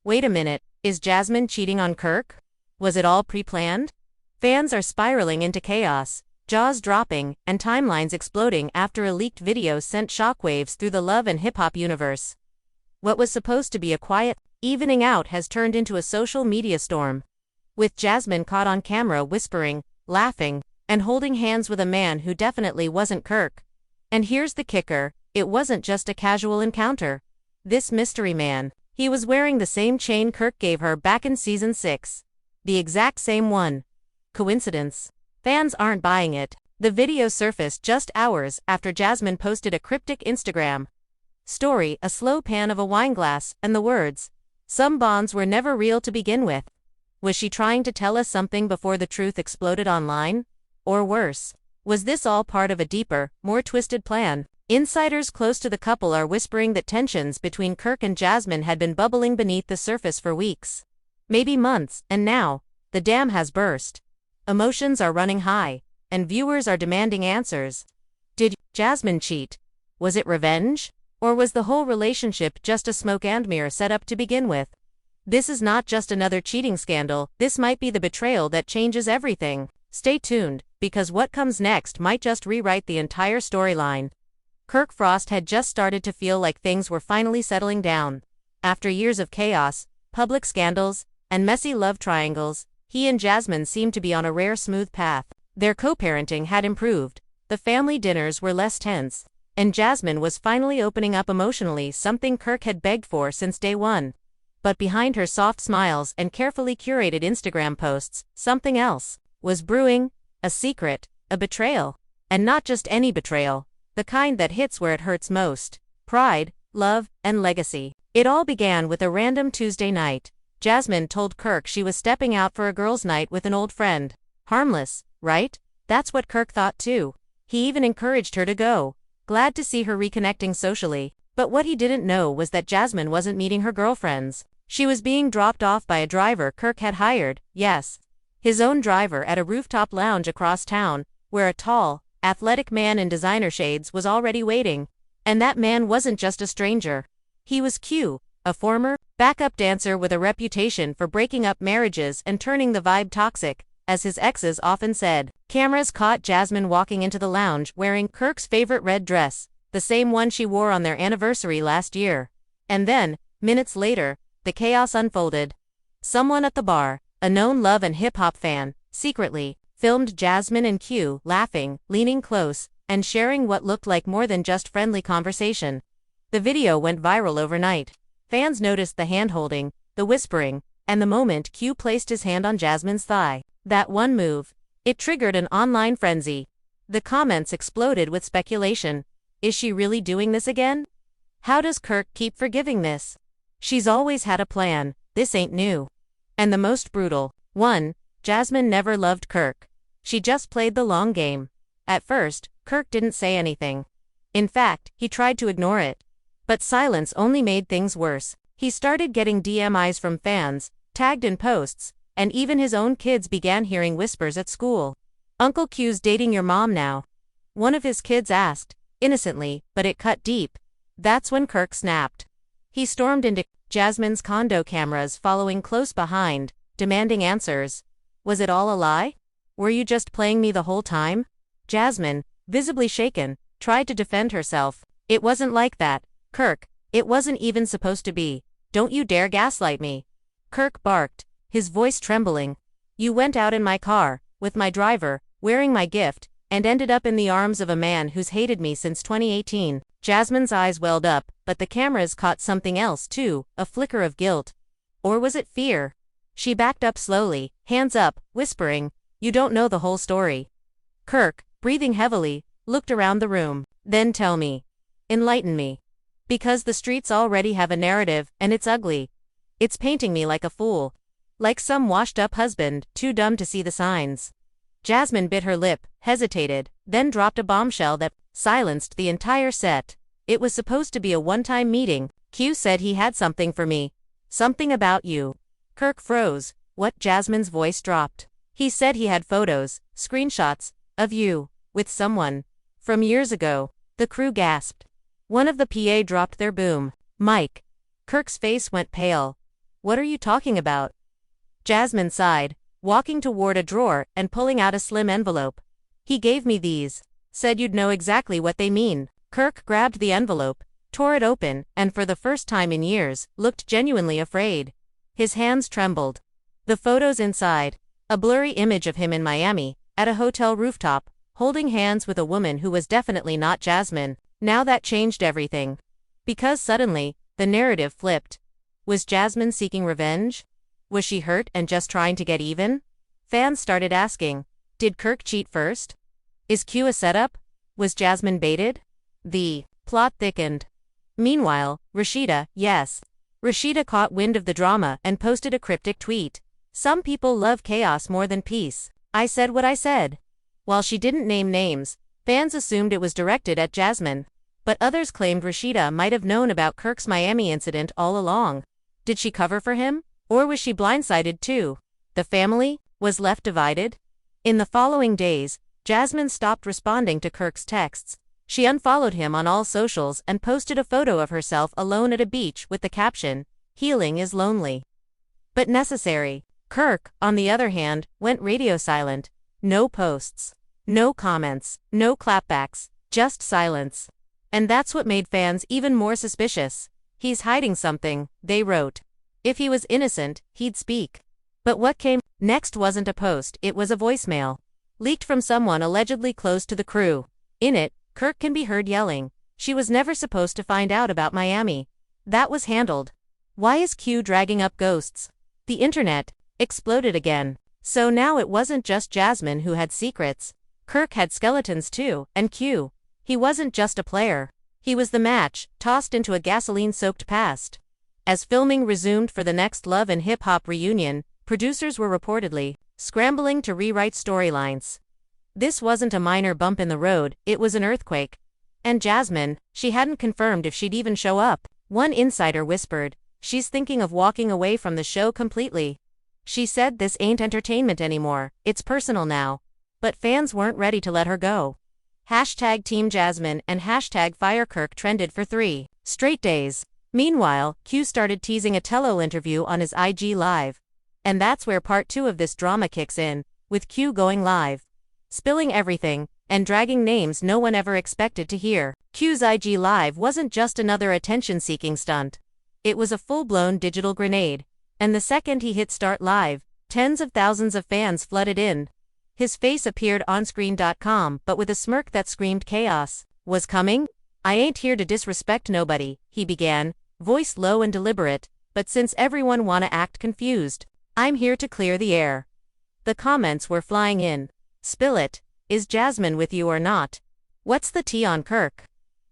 Wait a minute, is Jasmine cheating on Kirk? Was it all pre-planned? Fans are spiraling into chaos, jaws dropping, and timelines exploding after a leaked video sent shockwaves through the love and hip-hop universe. What was supposed to be a quiet evening out has turned into a social media storm, with Jasmine caught on camera whispering, laughing, and holding hands with a man who definitely wasn't Kirk. And here's the kicker, it wasn't just a casual encounter. This mystery man, he was wearing the same chain Kirk gave her back in season 6. The exact same one. Coincidence? Fans aren't buying it. The video surfaced just hours after Jasmine posted a cryptic Instagram story, a slow pan of a wineglass, and the words, "Some bonds were never real to begin with." Was she trying to tell us something before the truth exploded online? Or worse, was this all part of a deeper, more twisted plan? Insiders close to the couple are whispering that tensions between Kirk and Jasmine had been bubbling beneath the surface for weeks, maybe months, and now, the dam has burst. Emotions are running high, and viewers are demanding answers. Did Jasmine cheat? Was it revenge? Or was the whole relationship just a smoke and mirror setup to begin with? This is not just another cheating scandal, this might be the betrayal that changes everything. Stay tuned, because what comes next might just rewrite the entire storyline. Kirk Frost had just started to feel like things were finally settling down. After years of chaos, public scandals, and messy love triangles, he and Jasmine seemed to be on a rare smooth path. Their co-parenting had improved, the family dinners were less tense, and Jasmine was finally opening up emotionally, something Kirk had begged for since day one. But behind her soft smiles and carefully curated Instagram posts, something else was brewing, a secret, a betrayal. And not just any betrayal, the kind that hits where it hurts most: pride, love, and legacy. It all began with a random Tuesday night. Jasmine told Kirk she was stepping out for a girls' night with an old friend. Harmless, right? That's what Kirk thought too. He even encouraged her to go, glad to see her reconnecting socially. But what he didn't know was that Jasmine wasn't meeting her girlfriends. She was being dropped off by a driver Kirk had hired, yes, his own driver, at a rooftop lounge across town, where a tall, athletic man in designer shades was already waiting. And that man wasn't just a stranger. He was Q, a former backup dancer with a reputation for breaking up marriages and turning the vibe toxic, as his exes often said. Cameras caught Jasmine walking into the lounge wearing Kirk's favorite red dress, the same one she wore on their anniversary last year. And then, minutes later, the chaos unfolded. Someone at the bar, a known love and hip-hop fan, secretly filmed Jasmine and Q laughing, leaning close, and sharing what looked like more than just friendly conversation. The video went viral overnight. Fans noticed the hand-holding, the whispering, and the moment Q placed his hand on Jasmine's thigh. That one move, it triggered an online frenzy. The comments exploded with speculation. Is she really doing this again? How does Kirk keep forgiving this? She's always had a plan, this ain't new. And the most brutal one, Jasmine never loved Kirk. She just played the long game. At first, Kirk didn't say anything. In fact, he tried to ignore it. But silence only made things worse. He started getting DMs from fans, tagged in posts, and even his own kids began hearing whispers at school. "Uncle Q's dating your mom now," one of his kids asked, innocently, but it cut deep. That's when Kirk snapped. He stormed into Jasmine's condo, cameras following close behind, demanding answers. Was it all a lie? Were you just playing me the whole time? Jasmine, visibly shaken, tried to defend herself. It wasn't like that, Kirk. It wasn't even supposed to be. Don't you dare gaslight me. Kirk barked, his voice trembling. You went out in my car, with my driver, wearing my gift, and ended up in the arms of a man who's hated me since 2018. Jasmine's eyes welled up, but the cameras caught something else too, a flicker of guilt. Or was it fear? She backed up slowly, hands up, whispering, "You don't know the whole story." Kirk, breathing heavily, looked around the room. "Then tell me. Enlighten me. Because the streets already have a narrative, and it's ugly. It's painting me like a fool. Like some washed-up husband, too dumb to see the signs." Jasmine bit her lip, hesitated, then dropped a bombshell that silenced the entire set. It was supposed to be a one-time meeting. Q said he had something for me. Something about you. Kirk froze. What? Jasmine's voice dropped. He said he had photos, screenshots, of you, with someone. From years ago. The crew gasped. One of the PA dropped their boom mic. Kirk's face went pale. What are you talking about? Jasmine sighed, walking toward a drawer and pulling out a slim envelope. He gave me these. Said you'd know exactly what they mean. Kirk grabbed the envelope, tore it open, and for the first time in years, looked genuinely afraid. His hands trembled. The photos inside. A blurry image of him in Miami, at a hotel rooftop, holding hands with a woman who was definitely not Jasmine. Now that changed everything. Because suddenly, the narrative flipped. Was Jasmine seeking revenge? Was she hurt and just trying to get even? Fans started asking, did Kirk cheat first? Is Q a setup? Was Jasmine baited? The plot thickened. Meanwhile, yes. Rashida caught wind of the drama and posted a cryptic tweet. Some people love chaos more than peace. I said what I said. While she didn't name names, fans assumed it was directed at Jasmine. But others claimed Rashida might have known about Kirk's Miami incident all along. Did she cover for him? Or was she blindsided too? The family was left divided? In the following days, Jasmine stopped responding to Kirk's texts. She unfollowed him on all socials and posted a photo of herself alone at a beach with the caption, "Healing is lonely, but necessary." Kirk, on the other hand, went radio silent. No posts. No comments. No clapbacks. Just silence. And that's what made fans even more suspicious. He's hiding something, they wrote. If he was innocent, he'd speak. But what came next wasn't a post, it was a voicemail. Leaked from someone allegedly close to the crew. In it, Kirk can be heard yelling, "She was never supposed to find out about Miami. That was handled. Why is Q dragging up ghosts?" The internet exploded again. So now it wasn't just Jasmine who had secrets. Kirk had skeletons too, and Q. He wasn't just a player. He was the match, tossed into a gasoline-soaked past. As filming resumed for the next Love and Hip Hop reunion, producers were reportedly scrambling to rewrite storylines. This wasn't a minor bump in the road, it was an earthquake. And Jasmine, she hadn't confirmed if she'd even show up. One insider whispered, "She's thinking of walking away from the show completely. She said this ain't entertainment anymore, it's personal now." But fans weren't ready to let her go. Hashtag Team Jasmine and hashtag Fire Kirk trended for 3 straight days. Meanwhile, Q started teasing a tell-all interview on his IG Live. And that's where part 2 of this drama kicks in, with Q going live, spilling everything, and dragging names no one ever expected to hear. Q's IG Live wasn't just another attention-seeking stunt. It was a full-blown digital grenade. And the second he hit start live, tens of thousands of fans flooded in. His face appeared on screen.com, but with a smirk that screamed chaos was coming. "I ain't here to disrespect nobody," he began, voice low and deliberate, "but since everyone wanna act confused, I'm here to clear the air." The comments were flying in. Spill it. Is Jasmine with you or not? What's the tea on Kirk?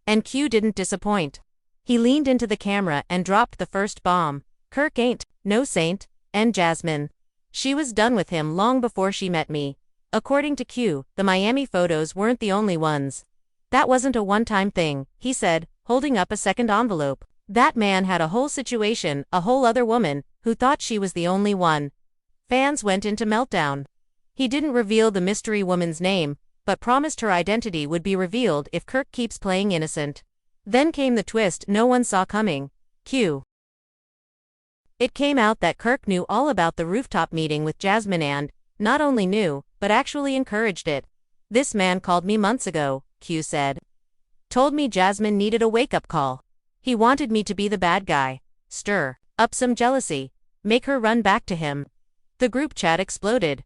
And Q didn't disappoint. He leaned into the camera and dropped the first bomb. Kirk ain't no saint, and Jasmine. She was done with him long before she met me. According to Q, the Miami photos weren't the only ones. That wasn't a one-time thing, he said, holding up a second envelope. That man had a whole situation, a whole other woman, who thought she was the only one. Fans went into meltdown. He didn't reveal the mystery woman's name, but promised her identity would be revealed if Kirk keeps playing innocent. Then came the twist no one saw coming. Q. It came out that Kirk knew all about the rooftop meeting with Jasmine and, not only knew, but actually encouraged it. "This man called me months ago," Q said. "Told me Jasmine needed a wake-up call. He wanted me to be the bad guy, stir up some jealousy, make her run back to him." The group chat exploded.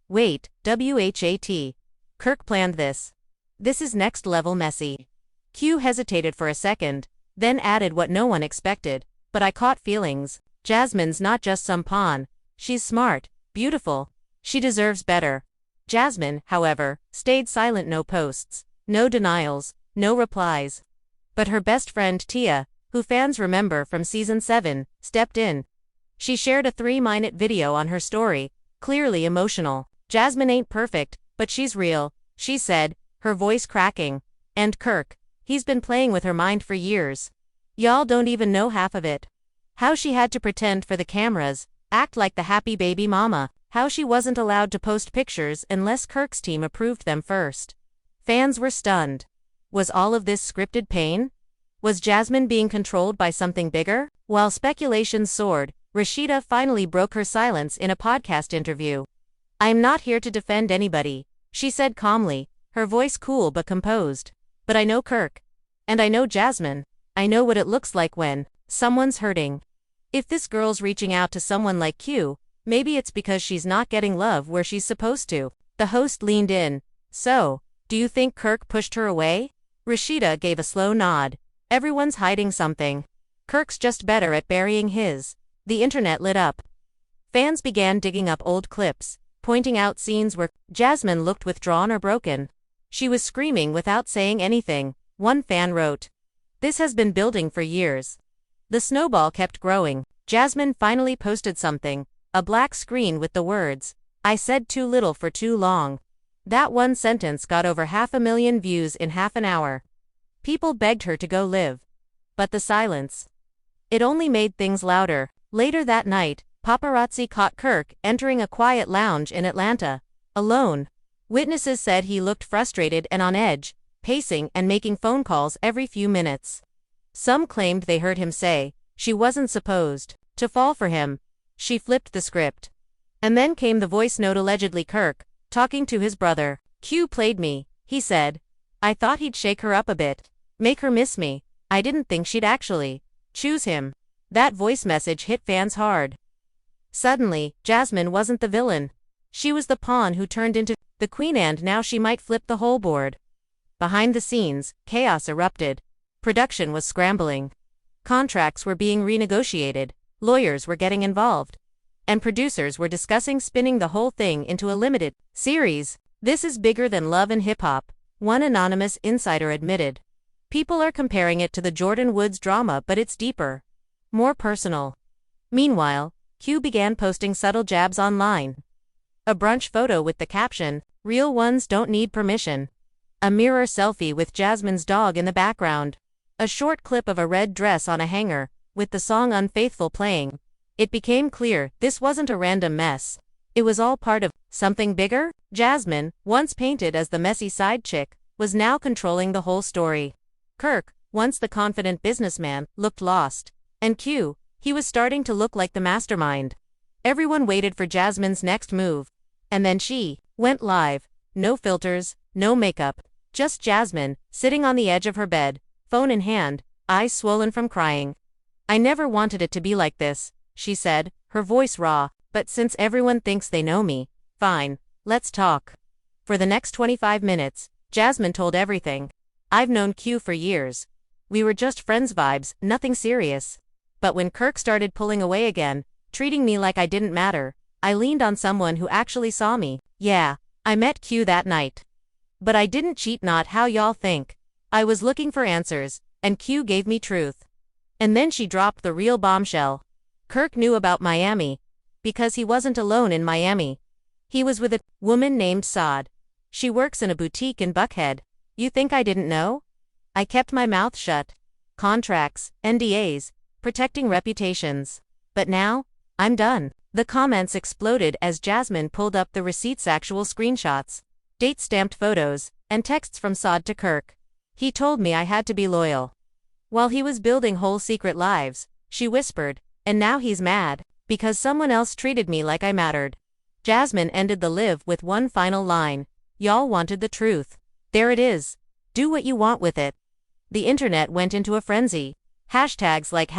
Wait, WHAT. Kirk planned this. This is next level messy. Q hesitated for a second, then added what no one expected, "But I caught feelings. Jasmine's not just some pawn. She's smart, beautiful. She deserves better." Jasmine, however, stayed silent. No posts, no denials, no replies. But her best friend Tia, who fans remember from season 7, stepped in. She shared a 3-minute video on her story, clearly emotional. "Jasmine ain't perfect, but she's real," she said, her voice cracking. "And Kirk, he's been playing with her mind for years. Y'all don't even know half of it. How she had to pretend for the cameras, act like the happy baby mama. How she wasn't allowed to post pictures unless Kirk's team approved them first." Fans were stunned. Was all of this scripted pain? Was Jasmine being controlled by something bigger? While speculation soared, Rashida finally broke her silence in a podcast interview. "I'm not here to defend anybody," she said calmly, her voice cool but composed. "But I know Kirk. And I know Jasmine. I know what it looks like when someone's hurting. If this girl's reaching out to someone like Q, maybe it's because she's not getting love where she's supposed to." The host leaned in. "So, do you think Kirk pushed her away?" Rashida gave a slow nod. "Everyone's hiding something. Kirk's just better at burying his." The internet lit up. Fans began digging up old clips, pointing out scenes where Jasmine looked withdrawn or broken. She was screaming without saying anything. One fan wrote, "This has been building for years." The snowball kept growing. Jasmine finally posted something, a black screen with the words, "I said too little for too long." That one sentence got over 500,000 views in half an hour. People begged her to go live. But the silence. It only made things louder. Later that night, paparazzi caught Kirk entering a quiet lounge in Atlanta, alone. Witnesses said he looked frustrated and on edge, pacing and making phone calls every few minutes. Some claimed they heard him say, she wasn't supposed to fall for him. She flipped the script. And then came the voice note allegedly Kirk, talking to his brother. "Q played me," he said. "I thought he'd shake her up a bit. Make her miss me. I didn't think she'd actually choose him." That voice message hit fans hard. Suddenly, Jasmine wasn't the villain. She was the pawn who turned into the queen, and now she might flip the whole board. Behind the scenes, chaos erupted. Production was scrambling. Contracts were being renegotiated, lawyers were getting involved, and producers were discussing spinning the whole thing into a limited series. "This is bigger than Love and Hip Hop," one anonymous insider admitted. "People are comparing it to the Jordan Woods drama, but it's deeper, more personal." Meanwhile, Q began posting subtle jabs online. A brunch photo with the caption, "Real ones don't need permission." A mirror selfie with Jasmine's dog in the background. A short clip of a red dress on a hanger, with the song Unfaithful playing. It became clear this wasn't a random mess. It was all part of something bigger. Jasmine, once painted as the messy side chick, was now controlling the whole story. Kirk, once the confident businessman, looked lost. And Q, he was starting to look like the mastermind. Everyone waited for Jasmine's next move. And then she went live. No filters, no makeup. Just Jasmine, sitting on the edge of her bed, phone in hand, eyes swollen from crying. "I never wanted it to be like this," she said, her voice raw, "but since everyone thinks they know me, fine, let's talk." For the next 25 minutes, Jasmine told everything. "I've known Q for years. We were just friends vibes, nothing serious. But when Kirk started pulling away again, treating me like I didn't matter, I leaned on someone who actually saw me. Yeah, I met Q that night. But I didn't cheat, not how y'all think. I was looking for answers, and Q gave me truth." And then she dropped the real bombshell. Kirk knew about Miami. Because he wasn't alone in Miami. He was with a woman named Saad. She works in a boutique in Buckhead. "You think I didn't know? I kept my mouth shut. Contracts, NDAs, protecting reputations. But now, I'm done." The comments exploded as Jasmine pulled up the receipts, actual screenshots, date-stamped photos, and texts from Saad to Kirk. "He told me I had to be loyal. While he was building whole secret lives," she whispered, "and now he's mad, because someone else treated me like I mattered." Jasmine ended the live with one final line, "Y'all wanted the truth. There it is. Do what you want with it." The internet went into a frenzy. Hashtags like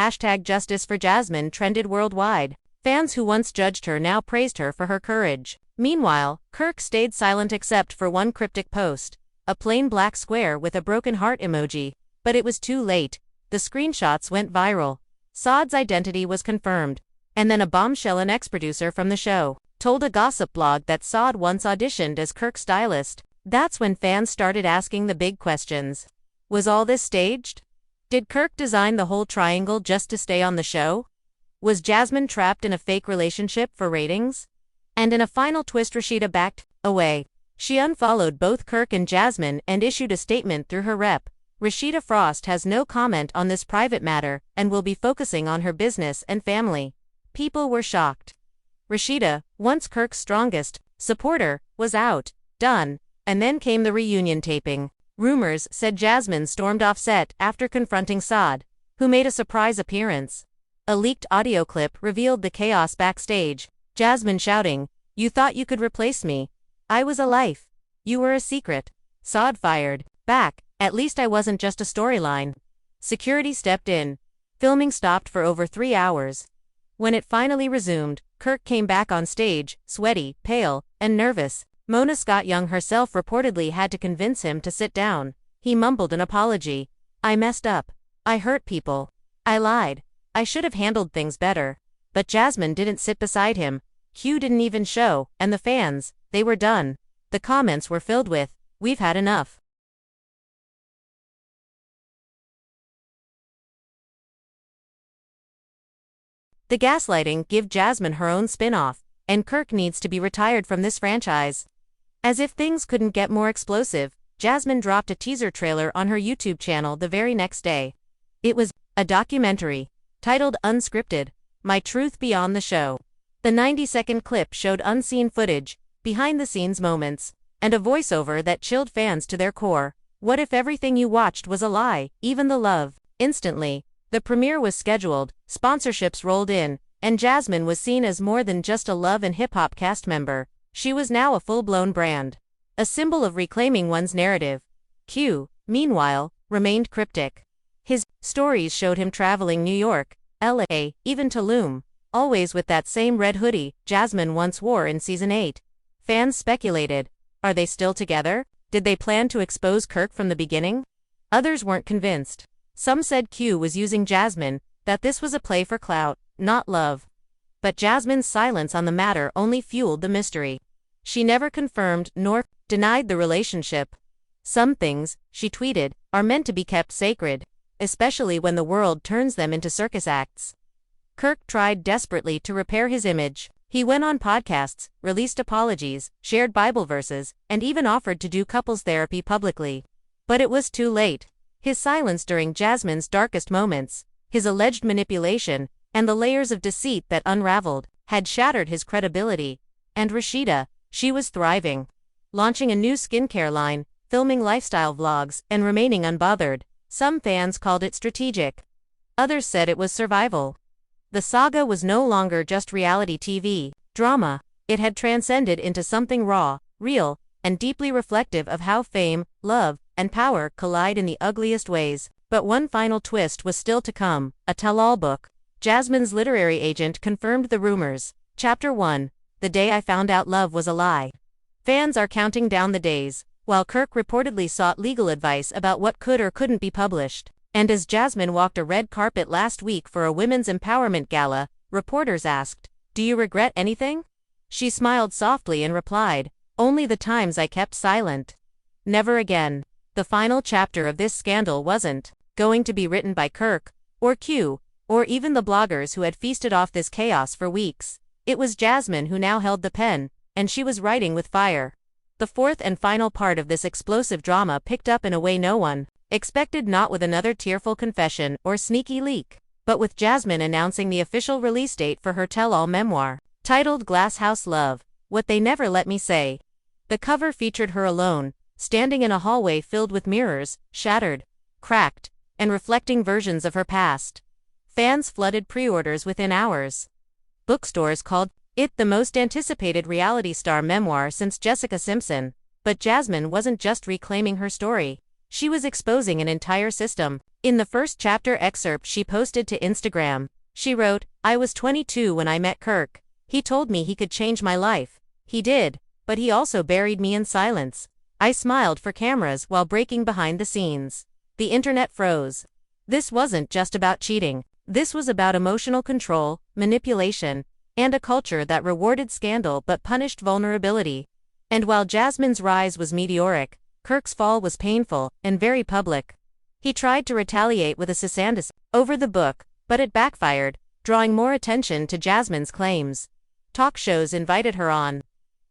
#Justice for Jasmine trended worldwide. Fans who once judged her now praised her for her courage. Meanwhile, Kirk stayed silent except for one cryptic post, a plain black square with a broken heart emoji. But it was too late. The screenshots went viral. Saad's identity was confirmed. And then a bombshell: an ex-producer from the show told a gossip blog that Saad once auditioned as Kirk's stylist. That's when fans started asking the big questions. Was all this staged? Did Kirk design the whole triangle just to stay on the show? Was Jasmine trapped in a fake relationship for ratings? And in a final twist, Rashida backed away. She unfollowed both Kirk and Jasmine and issued a statement through her rep. Rashida Frost has no comment on this private matter and will be focusing on her business and family. People were shocked. Rashida, once Kirk's strongest supporter, was out, done, and then came the reunion taping. Rumors said Jasmine stormed off set after confronting Saad, who made a surprise appearance. A leaked audio clip revealed the chaos backstage. Jasmine shouting, "You thought you could replace me? I was a life. You were a secret." Sod fired back, "At least I wasn't just a storyline." Security stepped in. Filming stopped for over 3 hours. When it finally resumed, Kirk came back on stage, sweaty, pale, and nervous. Mona Scott-Young herself reportedly had to convince him to sit down. He mumbled an apology. "I messed up. I hurt people. I lied. I should have handled things better." But Jasmine didn't sit beside him. Q didn't even show, and the fans, they were done. The comments were filled with, "We've had enough." The gaslighting give Jasmine her own spin-off, and Kirk needs to be retired from this franchise. As if things couldn't get more explosive, Jasmine dropped a teaser trailer on her YouTube channel the very next day. It was a documentary titled Unscripted: My Truth Beyond the Show. The 90-second clip showed unseen footage, behind-the-scenes moments, and a voiceover that chilled fans to their core. What if everything you watched was a lie, even the love? Instantly, the premiere was scheduled, sponsorships rolled in, and Jasmine was seen as more than just a love and hip-hop cast member. She was now a full-blown brand, a symbol of reclaiming one's narrative. Q, meanwhile, remained cryptic. His stories showed him traveling New York, LA, even Tulum, always with that same red hoodie Jasmine once wore in Season 8. Fans speculated, are they still together? Did they plan to expose Kirk from the beginning? Others weren't convinced. Some said Q was using Jasmine, that this was a play for clout, not love. But Jasmine's silence on the matter only fueled the mystery. She never confirmed nor denied the relationship. "Some things," she tweeted, "are meant to be kept sacred, especially when the world turns them into circus acts." Kirk tried desperately to repair his image. He went on podcasts, released apologies, shared Bible verses, and even offered to do couples therapy publicly. But it was too late. His silence during Jasmine's darkest moments, his alleged manipulation, and the layers of deceit that unraveled, had shattered his credibility. And Rashida, she was thriving. Launching a new skincare line, filming lifestyle vlogs, and remaining unbothered. Some fans called it strategic. Others said it was survival. The saga was no longer just reality TV drama. It had transcended into something raw, real, and deeply reflective of how fame, love, and power collide in the ugliest ways. But one final twist was still to come, a tell-all book. Jasmine's literary agent confirmed the rumors. Chapter 1. The Day I Found Out Love Was a Lie. Fans are counting down the days, while Kirk reportedly sought legal advice about what could or couldn't be published. And as Jasmine walked a red carpet last week for a women's empowerment gala, reporters asked, "Do you regret anything?" She smiled softly and replied, "Only the times I kept silent. Never again." The final chapter of this scandal wasn't going to be written by Kirk, or Q, or even the bloggers who had feasted off this chaos for weeks. It was Jasmine who now held the pen, and she was writing with fire. The fourth and final part of this explosive drama picked up in a way no one expected, not with another tearful confession or sneaky leak, but with Jasmine announcing the official release date for her tell-all memoir, titled Glass House Love: What They Never Let Me Say. The cover featured her alone, standing in a hallway filled with mirrors, shattered, cracked, and reflecting versions of her past. Fans flooded pre-orders within hours. Bookstores called it the most anticipated reality star memoir since Jessica Simpson. But Jasmine wasn't just reclaiming her story. She was exposing an entire system. In the first chapter excerpt she posted to Instagram, she wrote, "I was 22 when I met Kirk. He told me he could change my life. He did, but he also buried me in silence. I smiled for cameras while breaking behind the scenes." The internet froze. This wasn't just about cheating. This was about emotional control, manipulation, and a culture that rewarded scandal but punished vulnerability. And while Jasmine's rise was meteoric, Kirk's fall was painful and very public. He tried to retaliate with a cease over the book, but it backfired, drawing more attention to Jasmine's claims. Talk shows invited her on.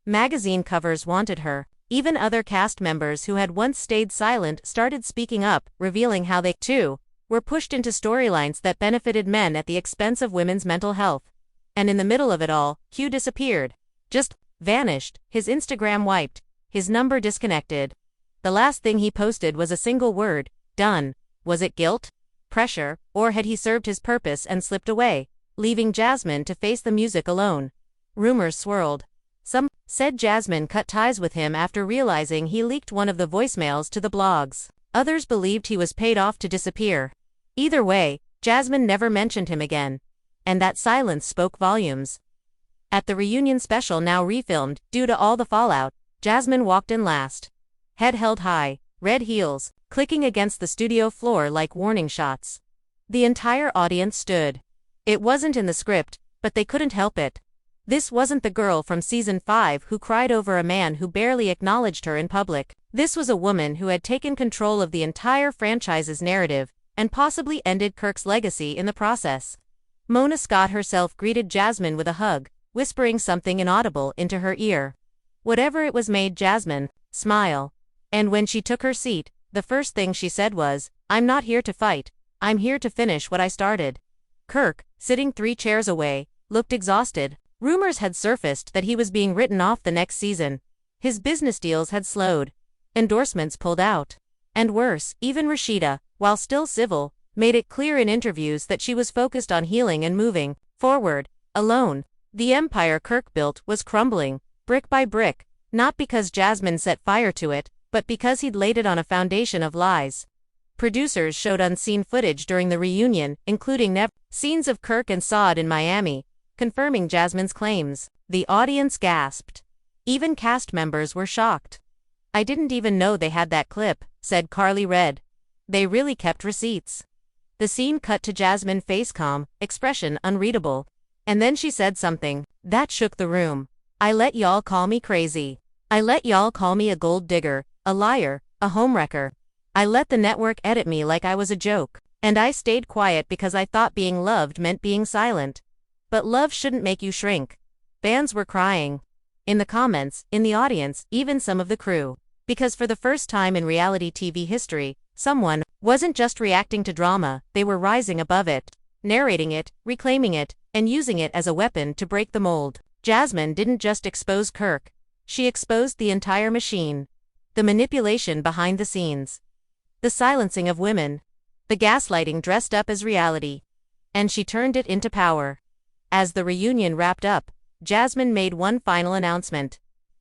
Magazine covers wanted her. Even other cast members who had once stayed silent started speaking up, revealing how they, too, were pushed into storylines that benefited men at the expense of women's mental health. And in the middle of it all, Q disappeared. Just vanished, his Instagram wiped, his number disconnected. The last thing he posted was a single word, done. Was it guilt? pressure, or had he served his purpose and slipped away, leaving Jasmine to face the music alone? Rumors swirled. Some said Jasmine cut ties with him after realizing he leaked one of the voicemails to the blogs. Others believed he was paid off to disappear. Either way, Jasmine never mentioned him again. And that silence spoke volumes. At the reunion special now refilmed, due to all the fallout, Jasmine walked in last. Head held high, red heels, clicking against the studio floor like warning shots. The entire audience stood. It wasn't in the script, but they couldn't help it. This wasn't the girl from season 5 who cried over a man who barely acknowledged her in public. This was a woman who had taken control of the entire franchise's narrative, and possibly ended Kirk's legacy in the process. Mona Scott herself greeted Jasmine with a hug, whispering something inaudible into her ear. Whatever it was made Jasmine smile. And when she took her seat, the first thing she said was, "I'm not here to fight, I'm here to finish what I started." Kirk, sitting 3 chairs away, looked exhausted. Rumors had surfaced that he was being written off the next season. His business deals had slowed. Endorsements pulled out. And worse, even Rashida, while still civil, made it clear in interviews that she was focused on healing and moving forward, alone. The empire Kirk built was crumbling, brick by brick, not because Jasmine set fire to it, but because he'd laid it on a foundation of lies. Producers showed unseen footage during the reunion, including scenes of Kirk and Saad in Miami, confirming Jasmine's claims. The audience gasped. Even cast members were shocked. "I didn't even know they had that clip," said Carly Red. "They really kept receipts." The scene cut to Jasmine face calm, expression unreadable. And then she said something that shook the room. "I let y'all call me crazy. I let y'all call me a gold digger, a liar, a homewrecker. I let the network edit me like I was a joke. And I stayed quiet because I thought being loved meant being silent. But love shouldn't make you shrink." Fans were crying. In the comments, in the audience, even some of the crew. Because for the first time in reality TV history, someone wasn't just reacting to drama, they were rising above it, narrating it, reclaiming it, and using it as a weapon to break the mold. Jasmine didn't just expose Kirk. She exposed the entire machine. The manipulation behind the scenes. The silencing of women. The gaslighting dressed up as reality. And she turned it into power. As the reunion wrapped up, Jasmine made one final announcement.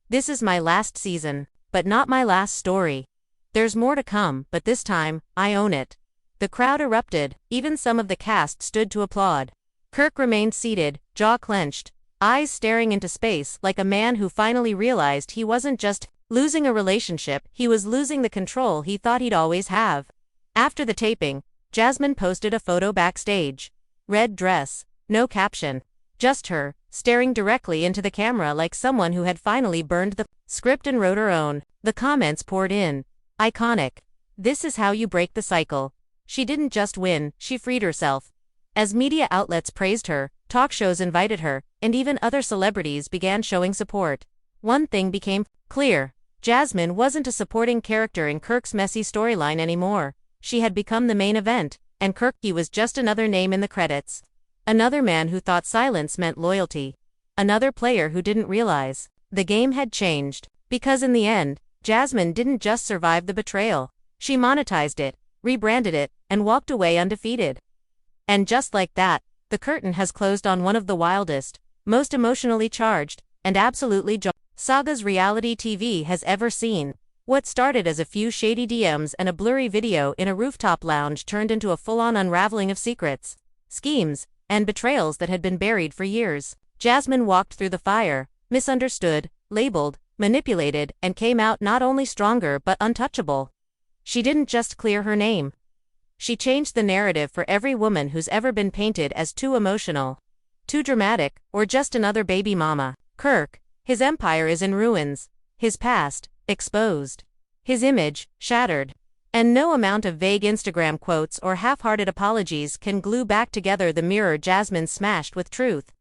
"This is my last season, but not my last story. There's more to come, but this time, I own it." The crowd erupted, even some of the cast stood to applaud. Kirk remained seated, jaw clenched, eyes staring into space like a man who finally realized he wasn't just losing a relationship, he was losing the control he thought he'd always have. After the taping, Jasmine posted a photo backstage. Red dress, no caption. Just her, staring directly into the camera like someone who had finally burned the script and wrote her own. The comments poured in. "Iconic. This is how you break the cycle." She didn't just win, she freed herself. As media outlets praised her, talk shows invited her, and even other celebrities began showing support. One thing became clear. Jasmine wasn't a supporting character in Kirk's messy storyline anymore. She had become the main event, and Kirk was just another name in the credits. Another man who thought silence meant loyalty. Another player who didn't realize the game had changed. Because in the end, Jasmine didn't just survive the betrayal. She monetized it, rebranded it, and walked away undefeated. And just like that, the curtain has closed on one of the wildest, most emotionally charged, and absolutely sagas reality TV has ever seen. What started as a few shady DMs and a blurry video in a rooftop lounge turned into a full-on unraveling of secrets, schemes, and betrayals that had been buried for years. Jasmine walked through the fire, misunderstood, labeled, manipulated, and came out not only stronger but untouchable. She didn't just clear her name. She changed the narrative for every woman who's ever been painted as too emotional, too dramatic, or just another baby mama. Kirk, his empire is in ruins, his past, exposed, his image, shattered. And no amount of vague Instagram quotes or half-hearted apologies can glue back together the mirror Jasmine smashed with truth.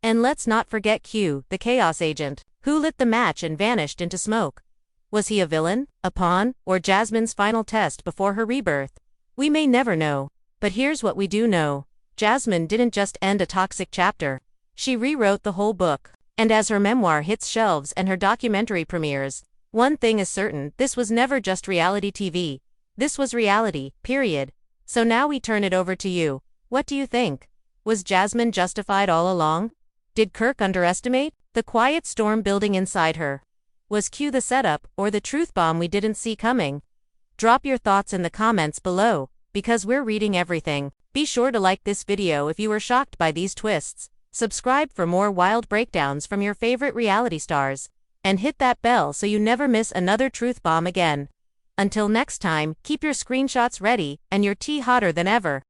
And let's not forget Q, the chaos agent, who lit the match and vanished into smoke. Was he a villain, a pawn, or Jasmine's final test before her rebirth? We may never know. But here's what we do know. Jasmine didn't just end a toxic chapter. She rewrote the whole book. And as her memoir hits shelves and her documentary premieres, one thing is certain, this was never just reality TV. This was reality, period. So now we turn it over to you. What do you think? Was Jasmine justified all along? Did Kirk underestimate the quiet storm building inside her? Was Q the setup, or the truth bomb we didn't see coming? Drop your thoughts in the comments below, because we're reading everything. Be sure to like this video if you were shocked by these twists. Subscribe for more wild breakdowns from your favorite reality stars. And hit that bell so you never miss another truth bomb again. Until next time, keep your screenshots ready and your tea hotter than ever.